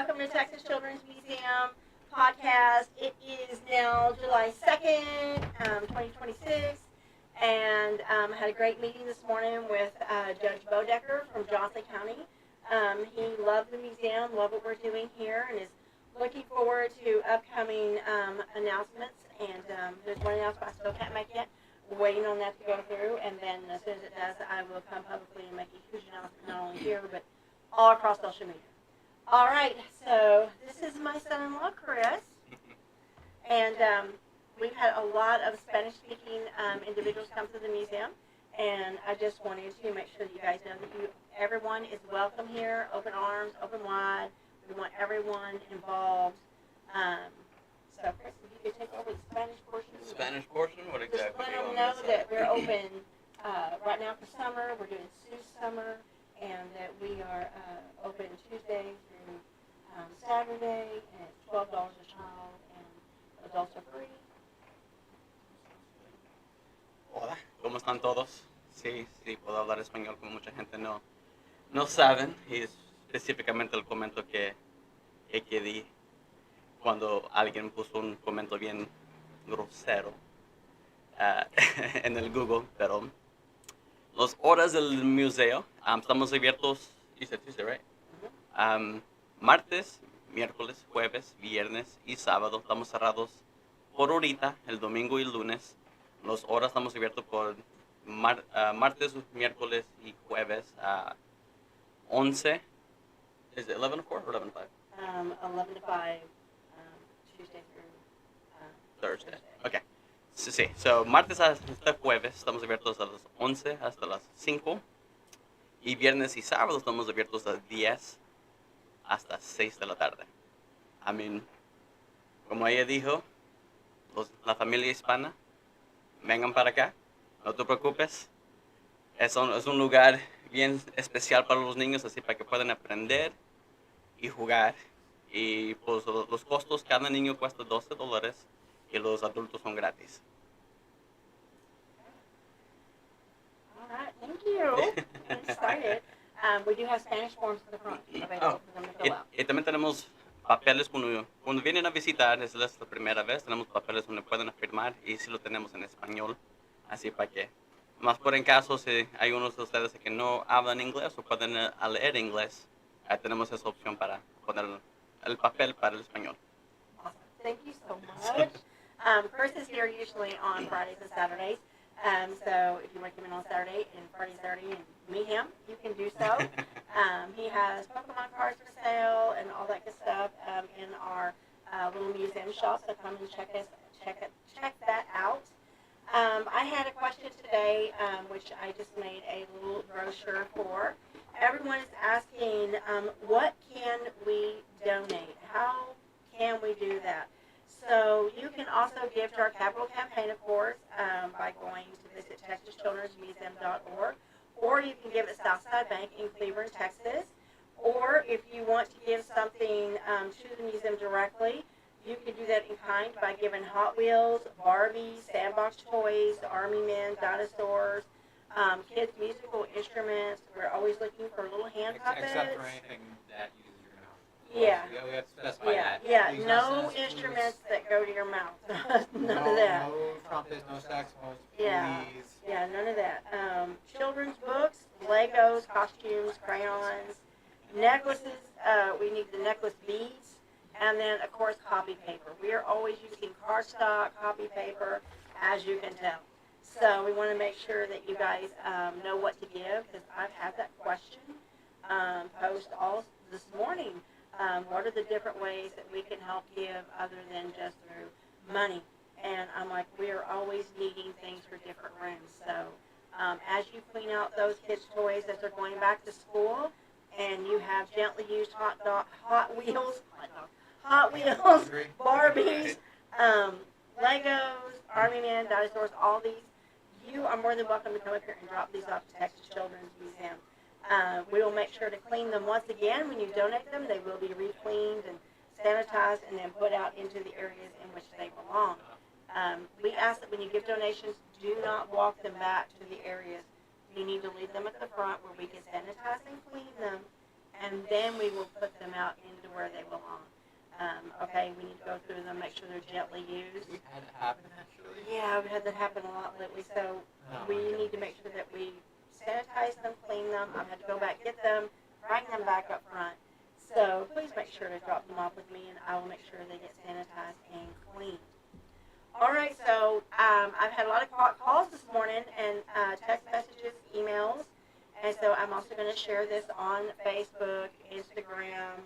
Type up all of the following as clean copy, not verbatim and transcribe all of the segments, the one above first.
welcome to Texas Children's Museum podcast. It is now July 2nd, 2026, and I had a great meeting this morning with Judge Bodecker from Johnson County. He loved the museum, loved what we're doing here, and is looking forward to upcoming announcements. And there's one announcement I still can't make yet. We're waiting on that to go through, and then as soon as it does, I will come publicly and make a huge announcement, not only here, but all across social media. All right, so this is my son-in-law, Chris, and we've had a lot of Spanish-speaking individuals come to the museum, and I just wanted to make sure that you guys know that everyone is welcome here, open arms, open wide. We want everyone involved. So, Chris, if you could take over the Spanish portion. Spanish portion? What exactly? Just let them know that we're open right now for summer. We're doing Sioux summer, and that we are open Tuesday through Saturday, and it's $12 a child, and adults are free. Hola, ¿cómo están todos? Sí, puedo hablar español como mucha gente no saben, y específicamente el comentario que di cuando alguien puso un comentario bien grosero en el Google, pero las horas del museo, estamos abiertos, you said Tuesday, right? Martes, miércoles, jueves, viernes y sábado. Estamos cerrados por ahorita, el domingo y el lunes. Las horas estamos abiertos por martes, miércoles y jueves a 11. Is it 11 to 4 or 11 to 5? 11 to 5, Tuesday through Thursday. Okay. Sí. So, martes hasta jueves estamos abiertos a las 11 hasta las 5. Y viernes y sábado estamos abiertos a 10 hasta 6 de la tarde. I mean, como ella dijo, la familia hispana, vengan para acá, no te preocupes. Es un lugar bien especial para los niños, así para que puedan aprender y jugar. Y pues los costos, cada niño cuesta $12 y los adultos son gratis. All right, thank you. I'm excited. We do have Spanish forms for the front available for them to fill out. Y también tenemos papeles cuando vienen a visitar, es la primera vez, tenemos papeles donde pueden firmar y sí lo tenemos en español, así para que, más por en caso, si hay unos de ustedes que no hablan inglés o pueden leer inglés, tenemos esa opción para poner el papel para el español. Awesome. Thank you so much. Chris is here usually on Fridays and Saturdays. So if you want to come in on Saturday and Saturday and meet him, you can do so. He has Pokemon cards for sale and all that good stuff in our little museum shop. So come and check that out. I had a question today, which I just made a little brochure for. Everyone is asking, what can we donate? How can we do that? So you can also give to our capital campaign, of course, by going to visit TexasChildren'sMuseum.org, or you can give at Southside Bank in Cleveland, Texas. Or if you want to give something to the museum directly, you can do that in kind by giving Hot Wheels, Barbie, Sandbox toys, Army Men, dinosaurs, kids' musical instruments. We're always looking for little hand puppets. Except for anything that uses your mouth. Yeah. We have to specify that. Yeah. Please, No please. instruments that go to your mouth. None of that. No trumpets, no saxophones, Yeah. please. Yeah, none of that. Children's books, Legos, costumes, crayons, necklaces. We need the necklace beads. And then, of course, copy paper. We are always using cardstock, copy paper, as you can tell. So we want to make sure that you guys know what to give, because I've had that question posed all this morning. What are the different ways that we can help give other than just through money? And I'm like, we are always needing things for different rooms. So as you clean out those kids' toys as they're going back to school, and you have gently used Hot Wheels, Barbies, Legos, Army Men, dinosaurs, all these, you are more than welcome to come up here and drop these off to Texas Children's Museum. We will make sure to clean them once again. When you donate them, they will be re-cleaned and sanitized and then put out into the areas in which they belong. We ask that when you give donations, do not walk them back to the areas. You need to leave them at the front where we can sanitize and clean them, and then we will put them out into where they belong. day. We need to go through them, make sure they're gently used. We've had it happen, actually. Yeah, we've had that happen a lot lately, so we need to make sure that we sanitize them, clean them. I've had to go back, get them, bring them back up front. So please make sure to drop them off with me, and I will make sure they get sanitized and cleaned. All right, so I've had a lot of calls this morning and text messages, emails, and so I'm also going to share this on Facebook, Instagram,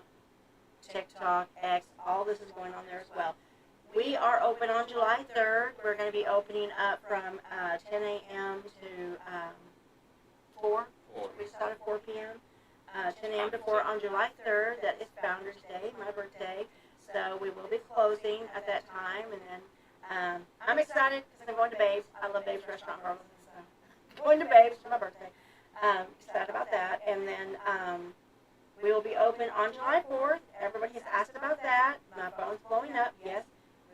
TikTok, X. All this is going on there as well. We are open on July 3rd. We're going to be opening up from 10 a.m. to 4. We start at 4 p.m. 10 a.m. to 4 on July 3rd. That is Founders Day, my birthday. So we will be closing at that time. And then I'm excited because I'm going to Babe's. I love Babe's Restaurant in Burleson. So going to Babe's for my birthday. Excited about that. And then we will be open on July 4th. Everybody has asked about that. My phone's blowing up. Yes,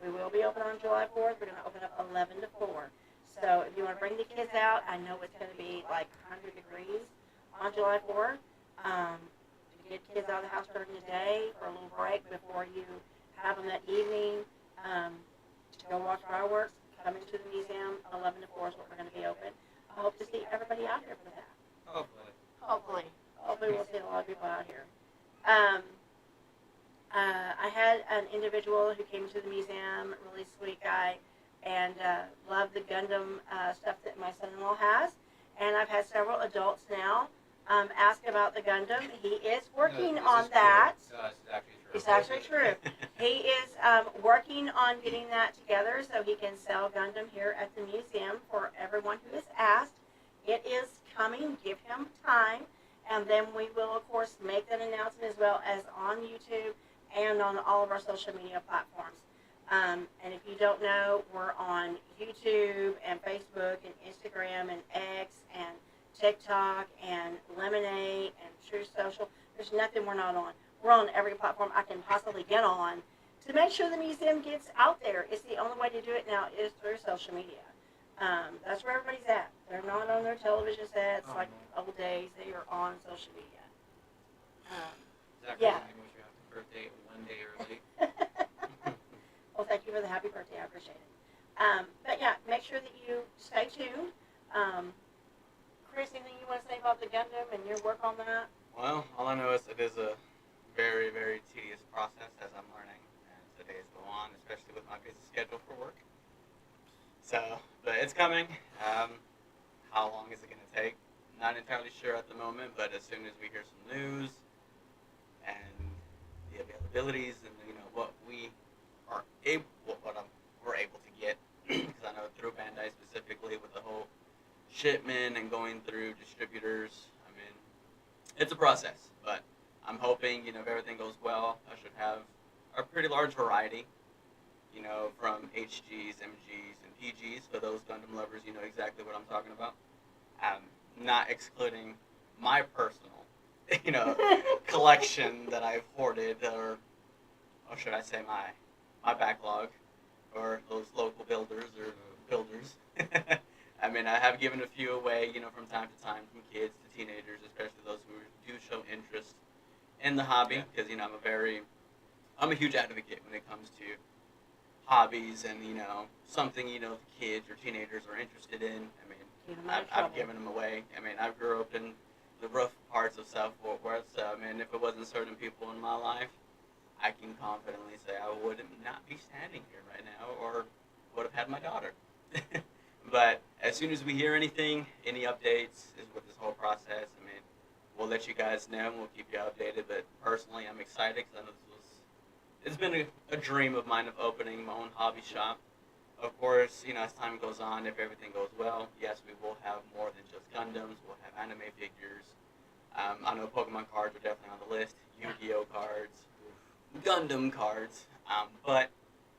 we will be open on July 4th. We're going to open up 11 to 4. So if you want to bring the kids out, I know it's going to be like 100 degrees on July 4th. To get kids out of the house during the day for a little break before you have them that evening. To go watch fireworks, come into the museum. 11 to 4 is what we're going to be open. I hope to see everybody out here for that. Hopefully. Hopefully we'll see a lot of people out here. I had an individual who came to the museum, really sweet guy, and loved the Gundam stuff that my son-in-law has. And I've had several adults now ask about the Gundam. He is working on that. No, this is actually true. It's actually true. He is working on getting that together so he can sell Gundam here at the museum for everyone who has asked. It is coming. Give him time. And then we will, of course, make that announcement as well as on YouTube and on all of our social media platforms. And if you don't know, we're on YouTube and Facebook and Instagram and X and TikTok and Lemonade and True Social. There's nothing we're not on. We're on every platform I can possibly get on to make sure the museum gets out there. It's the only way to do it now is through social media. That's where everybody's at. They're not on their television sets like old days. They are on social media. Zachary, Yeah. I wish you happy birthday 1 day early. Well, thank you for the happy birthday. I appreciate it. But yeah, make sure that you stay tuned. Chris, anything you want to say about the Gundam and your work on that? Well, all I know is it is a very, very tedious process as I'm learning as the days go on, especially with my busy schedule for work. So, but it's coming. How long is it going to take? Not entirely sure at the moment, but as soon as we hear some news and the availabilities and what we are able, we're able to get, because I know through Bandai specifically with the whole shipment and going through distributors. I mean, it's a process, but I'm hoping if everything goes well, I should have a pretty large variety. From HGs, MGs, and PGs. For those Gundam lovers, you know exactly what I'm talking about. Not excluding my personal, collection that I've hoarded, or should I say my backlog, or those local builders. I mean, I have given a few away, from time to time, from kids to teenagers, especially those who do show interest in the hobby, because I'm a huge advocate when it comes to hobbies and something the kids or teenagers are interested in. I mean, I've given them away. I mean, I grew up in the rough parts of South Fort Worth, so I mean, if it wasn't certain people in my life, I can confidently say I would not be standing here right now, or would have had my daughter. But as soon as we hear anything, any updates is with this whole process. I mean, we'll let you guys know and we'll keep you updated. But personally, I'm excited because I know it's been a dream of mine of opening my own hobby shop. Of course, as time goes on, if everything goes well, yes, we will have more than just Gundams. We'll have anime figures. I know Pokemon cards are definitely on the list. Yu-Gi-Oh cards, Gundam cards. But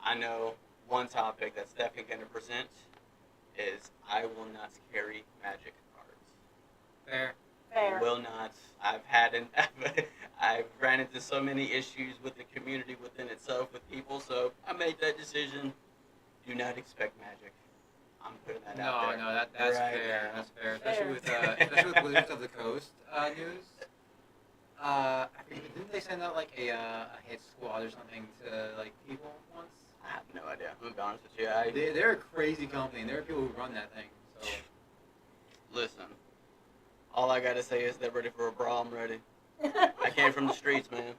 I know one topic that's definitely going to present is I will not carry Magic cards. Fair. Fair. Will not. I've ran into so many issues with the community within itself with people, so I made that decision. Do not expect Magic. I'm putting that out there. No, that's Right fair. now. That's fair. Especially with Wizards of the Coast news. Didn't they send out like a hit squad or something to like people once? I have no idea. I'm gonna be honest with you. They're a crazy company, and there are people who run that thing. So Listen. All I gotta say is they're ready for a brawl. I'm ready. I came from the streets, man.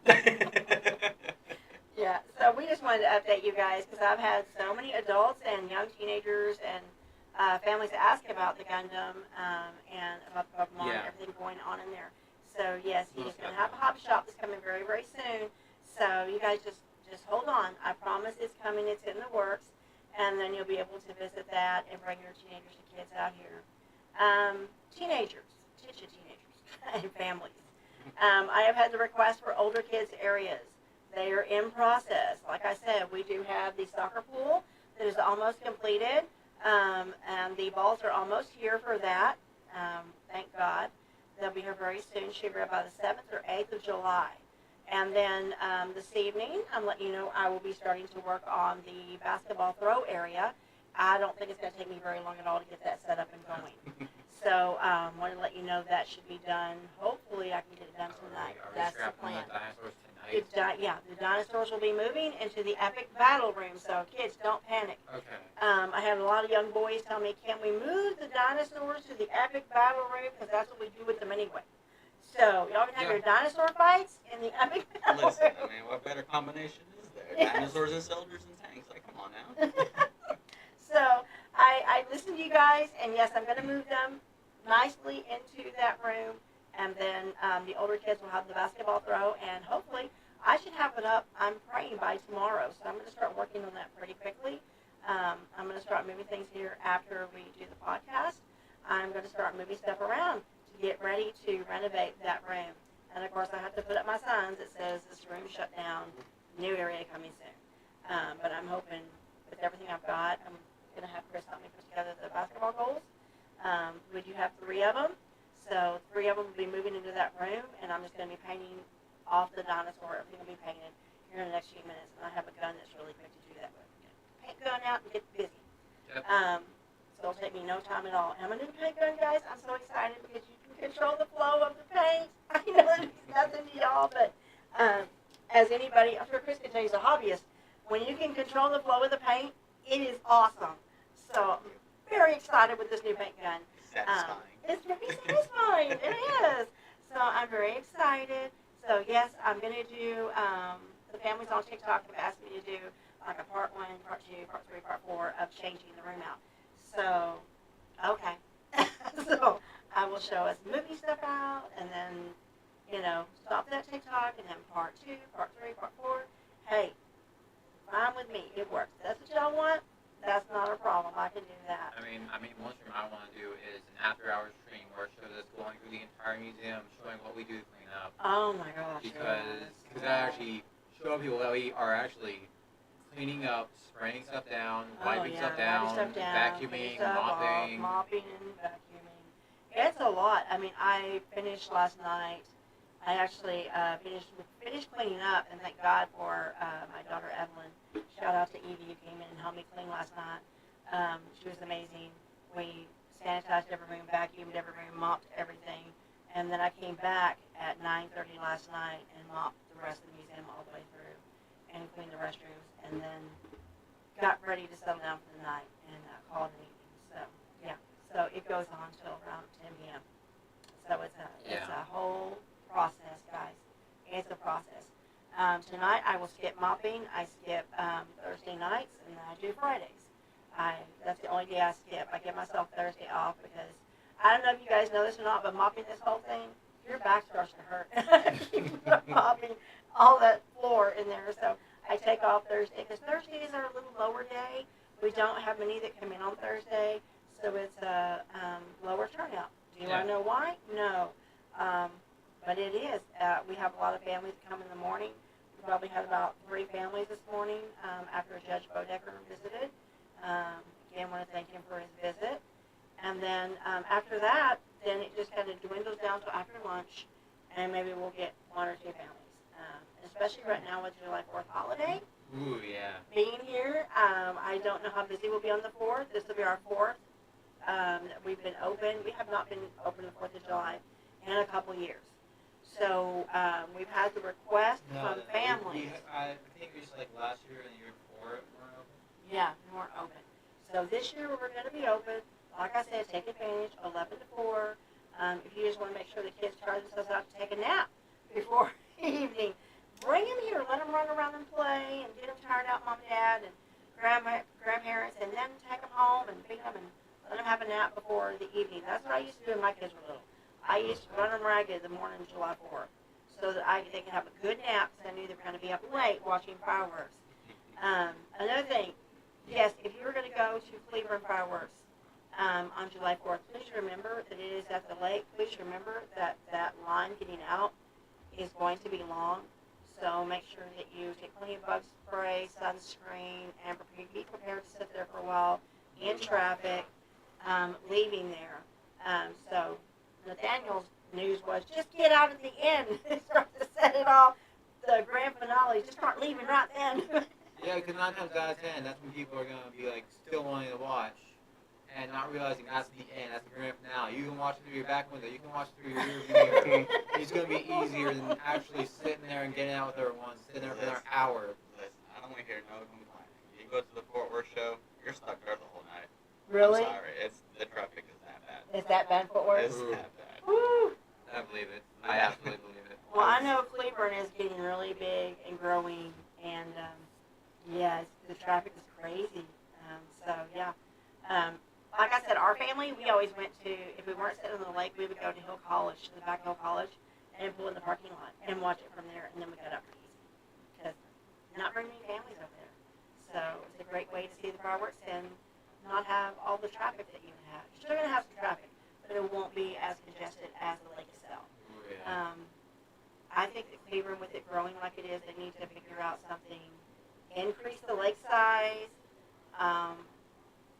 Yeah, so we just wanted to update you guys because I've had so many adults and young teenagers and families ask about the Gundam and about the Pokemon and everything going on in there. So yes, he's going to have a hobby shop that's coming very, very soon. So you guys just hold on. I promise it's coming. It's in the works. And then you'll be able to visit that and bring your teenagers and kids out here. Teenagers and families. I have had the request for older kids areas. They are in process. Like I said, we do have the soccer pool that is almost completed, and the balls are almost here for that. Thank God. They'll be here very soon. Should be by the 7th or 8th of July. And then this evening, I'm letting you know I will be starting to work on the basketball throw area. I don't think it's going to take me very long at all to get that set up and going. So I wanted to let you know that should be done. Hopefully I can get it done tonight. That's the plan. The dinosaurs will be moving into the epic battle room, so kids, don't panic. okay. I had a lot of young boys tell me, can we move the dinosaurs to the epic battle room? Because that's what we do with them anyway. So y'all can have your dinosaur fights in the epic battle Listen, room. I mean, what better combination is there? Yes. Dinosaurs and soldiers and tanks. Like, come on now. So I listened to you guys, and yes, I'm going to move them nicely into that room, and then the older kids will have the basketball throw, and hopefully I should have it up, I'm praying, by tomorrow. So I'm going to start working on that pretty quickly. I'm going to start moving things here after we do the podcast. I'm going to start moving stuff around to get ready to renovate that room. And of course I have to put up my signs that says this room shut down, new area coming soon. But I'm hoping with everything I've got, I'm going to have Chris help me put together the basketball goals. We do have 3 of them, so 3 of them will be moving into that room, and I'm just going to be painting off the dinosaur. Everything will be painted here in the next few minutes, and I have a gun that's really quick to do that with. Paint gun out and get busy. Yep. So it'll take me no time at all. And I'm a new paint gun, guys. I'm so excited because you can control the flow of the paint. I know it means nothing to y'all, but as anybody, I'm sure Chris can tell you, he's a hobbyist. When you can control the flow of the paint, it is awesome. So I'm very excited with this new paint gun. Satisfying. It's very satisfying. It is. So I'm very excited. So yes, I'm going to do, the families on TikTok have asked me to do like a part 1, part 2, part 3, part 4 of changing the room out. So, okay. So I will show us movie stuff out, and then, stop that TikTok, and then part 2, part 3, part 4. Hey, fine with me. It works. That's what y'all want. That's not a problem. I can do that. I mean, one stream I want to do is an after-hours stream where it shows us going through the entire museum, showing what we do to clean up. Oh my gosh. Because I actually show people that we are actually cleaning up, spraying stuff down, wiping stuff down, vacuuming, mopping. And vacuuming. It's a lot. I mean, I finished last night. I actually finished cleaning up, and thank God for my daughter Evelyn. Shout out to Evie who came in and helped me clean last night. She was amazing. We sanitized every room, vacuumed every room, mopped everything, and then I came back at 9:30 last night and mopped the rest of the museum all the way through, and cleaned the restrooms, and then got ready to settle down for the night and called an evening. So yeah, so it goes on till around 10 p.m. So it's a whole process, guys. It's a process. Tonight I will skip mopping. I skip Thursday nights, and then I do Fridays. That's the only day I skip. I give myself Thursday off because I don't know if you guys know this or not, but mopping this whole thing, your back starts to hurt. Mopping all that floor in there. So I take off Thursday because Thursdays are a little lower day. We don't have many that come in on Thursday, so it's a lower turnout. Do you want to know why? No. But it is. We have a lot of families that come in the morning. We probably had about 3 families this morning after Judge Bodecker visited. Again, I want to thank him for his visit. And then after that, then it just kind of dwindles down to after lunch, and maybe we'll get 1 or 2 families. Especially right now with July 4th holiday. Ooh, yeah. Being here, I don't know how busy we'll be on the 4th. This will be our 4th. We've been open. We have not been open the 4th of July in a couple years. So we've had the request No, from families. I think it was like last year and the year before it weren't open. Yeah, we weren't open. So this year we're going to be open. Like I said, take advantage, 11 to 4. If you just want to make sure the kids try themselves out to take a nap before evening, bring them here. Let them run around and play and get them tired out, mom and dad and grandparents, and then take them home and feed them and let them have a nap before the evening. That's what I used to do when my kids were little. I used to run them ragged the morning of July 4th so that they could have a good nap because I knew they were going to be up late watching fireworks. Another thing, yes, if you were going to go to Cleveland fireworks on July 4th, please remember that it is at the lake. Please remember that that line getting out is going to be long. So make sure that you take plenty of bug spray, sunscreen, and be prepared to sit there for a while in traffic, leaving there. So Nathaniel's news was just get out at the end. Start to set it off. The grand finale. Just start leaving right then. Yeah, because 9 times out of 10, that's when people are going to be like still wanting to watch and not realizing that's the end, that's the grand finale. You can watch it through your back window, you can watch it through your rear view mirror. It's going to be easier than actually sitting there and getting out with everyone, sitting there for an hour. Listen, I don't want to hear no complaining. You go to the Fort Worth show, you're stuck there the whole night. Really? I'm sorry, the traffic is that bad. Is that bad Fort Worth? It's that bad. Woo! I believe it. I absolutely believe it. Well, I know Cleveland is getting really big and growing, and yeah, the traffic is crazy. So yeah, like I said, our family, we always went to, if we weren't sitting on the lake, we would go to Hill College, to the back Hill College, and pull in the parking lot and watch it from there, and then we got up pretty easy because not very many families over there. So it's a great way to see the fireworks and not have all the traffic that you would have. You're still going to have some traffic, but it won't be as congested as the lake itself. Yeah. I think that Cleveland, with it growing like it is, they need to figure out something, increase the lake size.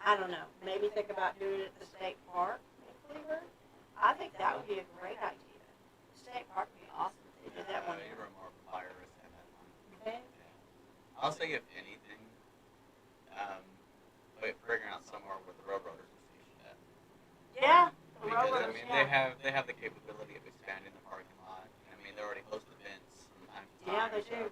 I don't know, maybe think about doing it at the state park in Cleveland. I think that would be a great idea. State park would be awesome if they did that one. You were more virus at that time. Okay. Yeah. I'll say if anything, figuring out somewhere where the Road Roaders are stationed at. Yeah, the Because road I mean, yeah. they have the capability of expanding the parking lot. I mean, they already host events from time to time. Yeah, they do.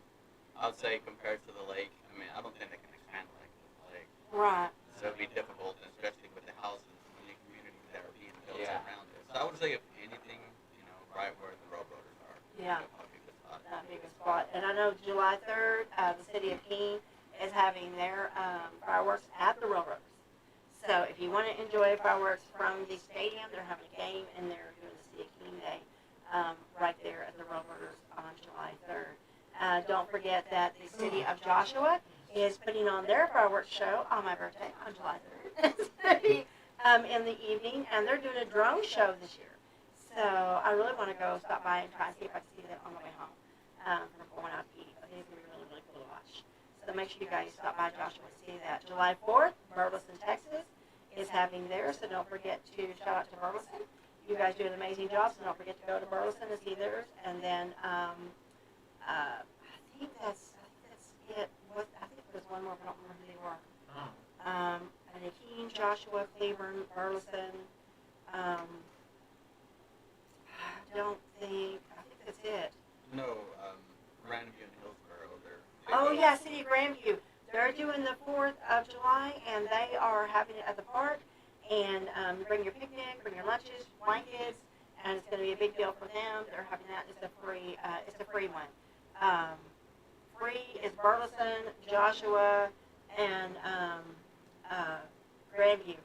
I would say compared to the lake, I mean, I don't think they can expand like the lake. Right. So it'd be difficult, and especially with the houses and the communities that are being built Yeah. around it. So I would say if anything, right where the Road Roaders are. Yeah. That'd probably be a good spot. That big a spot. And I know July 3rd, the city of Keene is having their fireworks at the railroads. So if you want to enjoy fireworks from the stadium, they're having a game and they're doing the City of Keene Day right there at the railroaders on July 3rd. Don't forget that the city of Joshua is putting on their fireworks show on my birthday on July 3rd in the evening, and they're doing a drone show this year. So I really want to go stop by and try and see if I can see that on the way home from going out to eat. I think it's going to be really, really cool to watch. So make sure you guys stop by Joshua and see that. July 4th, Burleson, Texas is having theirs, so don't forget to shout out to Burleson. You guys do an amazing job, so don't forget to go to Burleson and see theirs. And then I think that's it. I think there was one more, but I don't remember who they were. And Keene, Joshua, Cleveland, Burleson. I think that's it. No, Grandview and Hillsborough, Oh yeah, City of Grandview. They're doing the 4th of July, and they are having it at the park. And bring your picnic, bring your lunches, blankets, and it's going to be a big deal for them. They're having that. It's a free one. Free is Burleson, Joshua, and Grandview.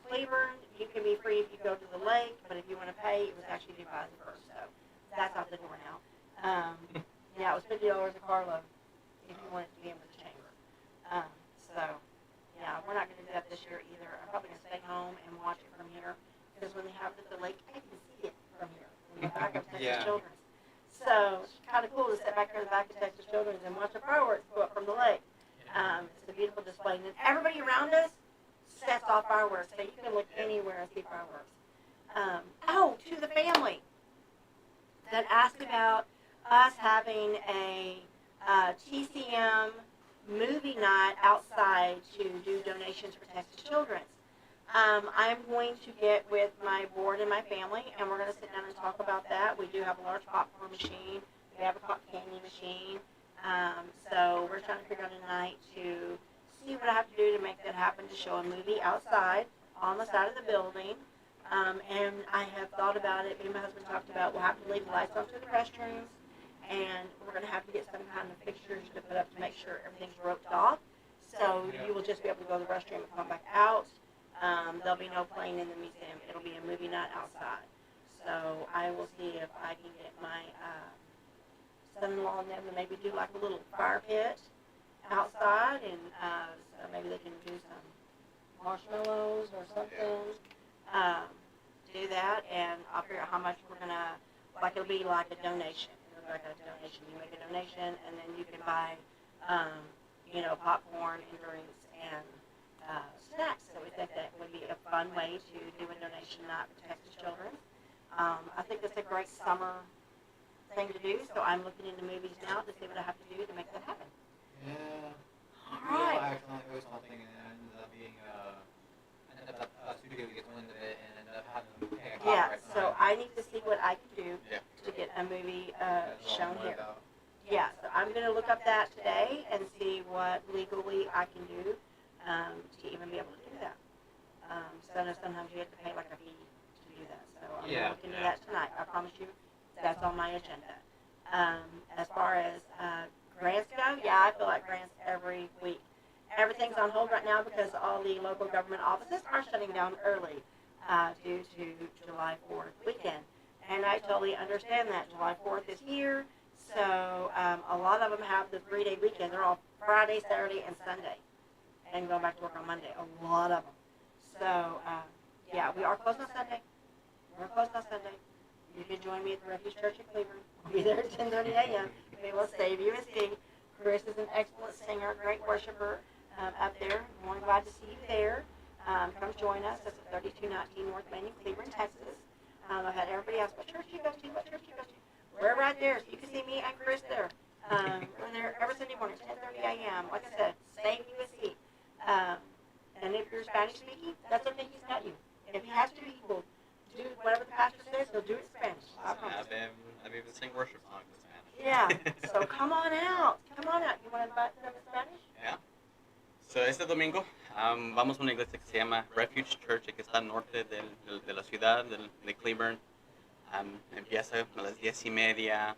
Cleveland, you can be free if you go to the lake, but if you want to pay, it was actually due by the 1st. So that's out the door now. Yeah, it was $50 a carload if you wanted to be in with the chamber. So, yeah, we're not going to do that this year either. I'm probably going to stay home and watch it from here because when they have it at the lake, I can see it from here. From the back of Texas Yeah. Children's. So it's kind of cool to sit back there in the back of Texas Children's and watch the fireworks go up from the lake. It's a beautiful display. And then everybody around us sets off fireworks, so you can look anywhere and see fireworks. To the family that asked about us having a TCM movie night outside to do donations for Texas Children's. I'm going to get with my board and my family, and we're going to sit down and talk about that. We do have a large popcorn machine. We have a cotton candy machine. So we're trying to figure out a night to see what I have to do to make that happen, to show a movie outside on the side of the building. And I have thought about it. Me and my husband talked about we'll have to leave the lights on to the restrooms, and we're going to have to get some kind of fixtures to put up to make sure everything's roped off. So you will just be able to go to the restroom and come back out. There'll be no playing in the museum. It'll be a movie night outside. So I will see if I can get my son-in-law and them to maybe do like a little fire pit outside, and so maybe they can do some marshmallows or something. Do that, and I'll figure out how much we're gonna. Like it'll be like a donation. It'll be like a donation. You make a donation, and then you can buy, popcorn and drinks and snacks. So we think that would be a fun way to do a donation night for Texas children. I think that's a great summer thing to do. So I'm looking into movies now to see what I have to do to make that happen. Yeah. All right. I accidentally wrote something and it ended up being a studio gets wind of it and ended up having to pay a Yeah. copyright So fine. I need to see what I can do to get a movie That's all shown I'm worried here. about. Yeah, so I'm going to look up that today and see what legally I can do to even be able to do that. So I know sometimes you have to pay like a fee to do that. So I'm going to look into that tonight. I promise you that's on my agenda. As far as grants go, yeah, I feel like grants every week. Everything's on hold right now because all the local government offices are shutting down early due to July 4th weekend. And I totally understand that. July 4th is here. So a lot of them have the 3-day weekend. They're all Friday, Saturday, and Sunday, and going back to work on Monday. A lot of them. So yeah, we are closed on Sunday. We're closed on Sunday. You can join me at the Refuge Church in Cleveland. We'll be there at 10:30 a.m. We will save you a seat. Chris is an excellent singer, great worshiper up there. More than glad to see you there. Come join us. That's at 3219 North Main in Cleveland, Texas. I've had everybody ask, what church do you go to? What church do you go to? We're right there, so you can see me and Chris there. We're there every Sunday morning, 10:30 a.m. Like I said, save you a seat. And if you're Spanish speaking, that's okay, he's got you. If he has to, he will do whatever the pastor says, he'll do it in Spanish. I promise. I've even sing worship songs in Spanish. Yeah, so come on out. Come on out. You want to invite them in Spanish? Yeah. So este domingo vamos a una iglesia que se llama Refuge Church, que está al norte de la ciudad, de Cleveland. Empieza a las 10:30.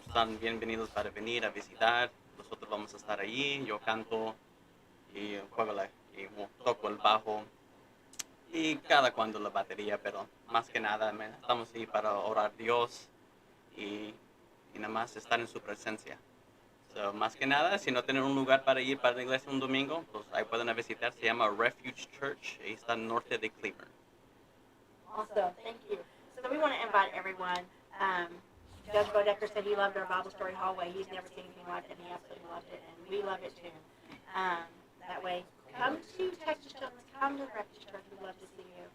Están bienvenidos para venir a visitar. Nosotros vamos a estar allí. Yo canto y toco el bajo y cada cuando la batería, pero más que nada estamos ahí para orar a Dios y nada más estar en su presencia. So, más que nada, si no tienen un lugar para ir para la iglesia un domingo, pues ahí pueden visitar. Se llama Refuge Church y está al norte de Cleveland. Awesome, thank you. So we want to invite everyone. Judge Bodecker said he loved our Bible story hallway. He's never seen anything like it, and he absolutely loved it, and we love it too. That way, come to Texas Children's, come to the Refuge Church. We'd love to see you.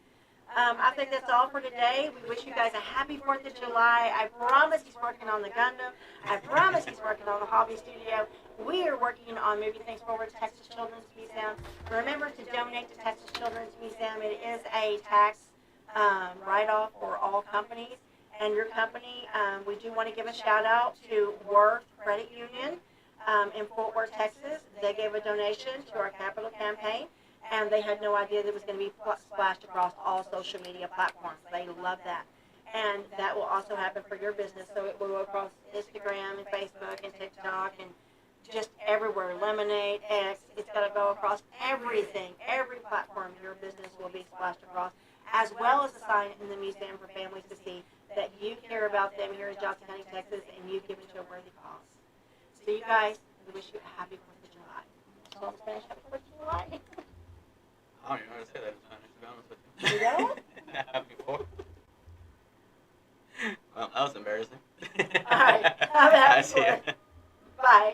I think that's all for today. We wish you guys a happy 4th of July. I promise he's working on the Gundam. I promise he's working on the Hobby Studio. We are working on moving things forward to Texas Children's Museum. Remember to donate to Texas Children's Museum. It is a tax write-off for all companies. And your company, we do want to give a shout out to Worth Credit Union in Fort Worth, Texas. They gave a donation to our capital campaign, and they had no idea that it was going to be splashed across all social media platforms. They love that. And that will also happen for your business, so it will go across Instagram and Facebook and TikTok and just everywhere. Lemonade, X, it's got to go across everything. Every platform your business will be splashed across, as well as a sign in the museum for families to see that you care about them here in Johnson County, Texas, and you've given to a worthy cause. So you guys, we wish you a happy 4th of July. So in Spanish, happy 4th of July. I don't even know how to say that in Spanish, to be honest with you. You don't? Before. Well, that was embarrassing. All right. Have a happy I see ya. 4th. Bye.